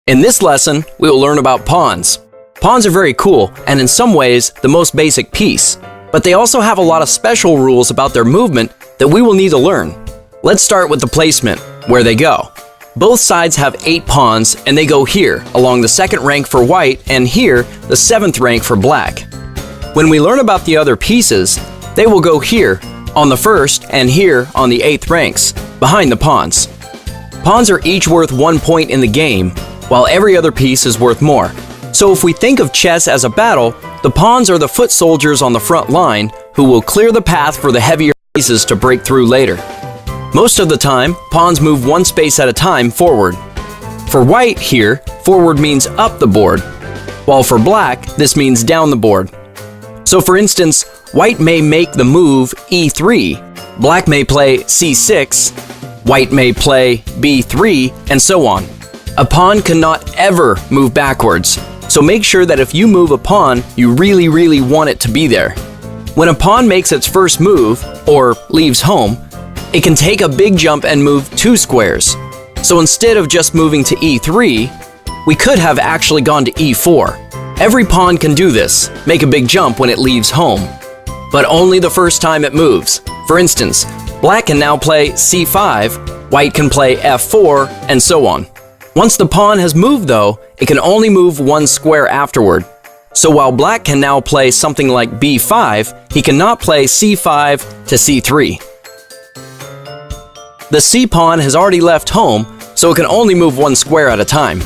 In this lesson, we will learn about pawns. Pawns are very cool and in some ways the most basic piece, but they also have a lot of special rules about their movement that we will need to learn. Let's start with the placement, where they go. Both sides have 8 pawns and they go here along the 2nd rank for white and here the 7th rank for black. When we learn about the other pieces, they will go here on the 1st and here on the 8th ranks, behind the pawns. Pawns are each worth 1 point in the game, while every other piece is worth more. So if we think of chess as a battle, the pawns are the foot soldiers on the front line who will clear the path for the heavier pieces to break through later. Most of the time, pawns move 1 space at a time forward. For white here, forward means up the board, while for black, this means down the board. So for instance, white may make the move e3, black may play c6, white may play b3, and so on. A pawn cannot ever move backwards, so make sure that if you move a pawn, you really want it to be there. When a pawn makes its first move, or leaves home, it can take a big jump and move 2 squares. So instead of just moving to e3, we could have actually gone to e4. Every pawn can do this, make a big jump when it leaves home, but only the first time it moves. For instance, black can now play c5, white can play f4, and so on. Once the pawn has moved though, it can only move 1 square afterward. So while black can now play something like b5, he cannot play c5 to c3. The c pawn has already left home, so it can only move 1 square at a time.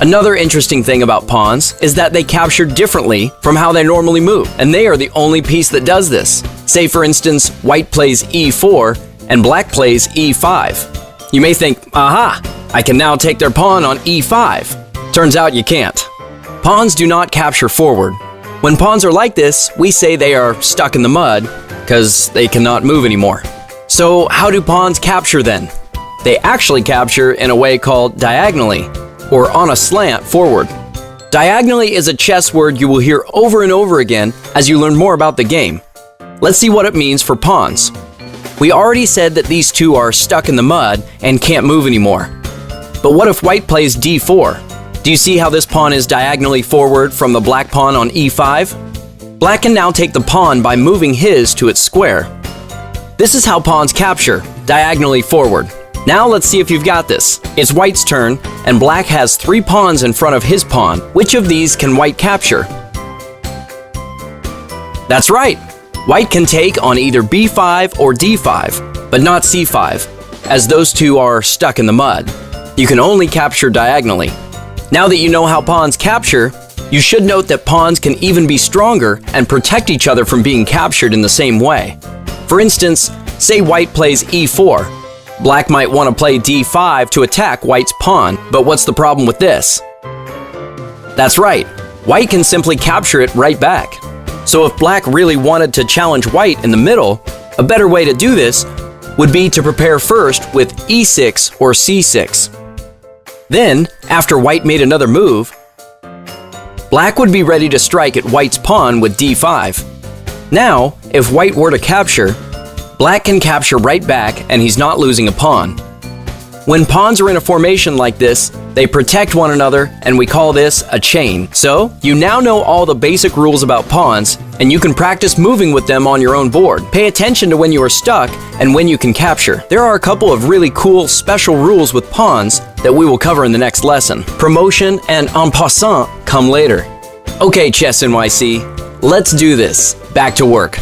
Another interesting thing about pawns is that they capture differently from how they normally move, and they are the only piece that does this. Say for instance, white plays e4 and black plays e5. You may think, aha! I can now take their pawn on e5. Turns out you can't. Pawns do not capture forward. When pawns are like this, we say they are stuck in the mud because they cannot move anymore. So how do pawns capture then? They actually capture in a way called diagonally, or on a slant forward. Diagonally is a chess word you will hear over and over again as you learn more about the game. Let's see what it means for pawns. We already said that these two are stuck in the mud and can't move anymore. But what if white plays d4? Do you see how this pawn is diagonally forward from the black pawn on e5? Black can now take the pawn by moving his to its square. This is how pawns capture, diagonally forward. Now let's see if you've got this. It's white's turn, and black has 3 pawns in front of his pawn. Which of these can white capture? That's right! White can take on either b5 or d5, but not c5, as those two are stuck in the mud. You can only capture diagonally. Now that you know how pawns capture, you should note that pawns can even be stronger and protect each other from being captured in the same way. For instance, say white plays e4. Black might want to play d5 to attack white's pawn, but what's the problem with this? That's right, white can simply capture it right back. So if black really wanted to challenge white in the middle, a better way to do this would be to prepare first with e6 or c6. Then, after white made another move, black would be ready to strike at white's pawn with d5. Now, if white were to capture, black can capture right back and he's not losing a pawn. When pawns are in a formation like this, they protect one another and we call this a chain. So, you now know all the basic rules about pawns and you can practice moving with them on your own board. Pay attention to when you are stuck and when you can capture. There are a couple of really cool special rules with pawns that we will cover in the next lesson. Promotion and en passant come later. Okay, Chess NYC, let's do this. Back to work.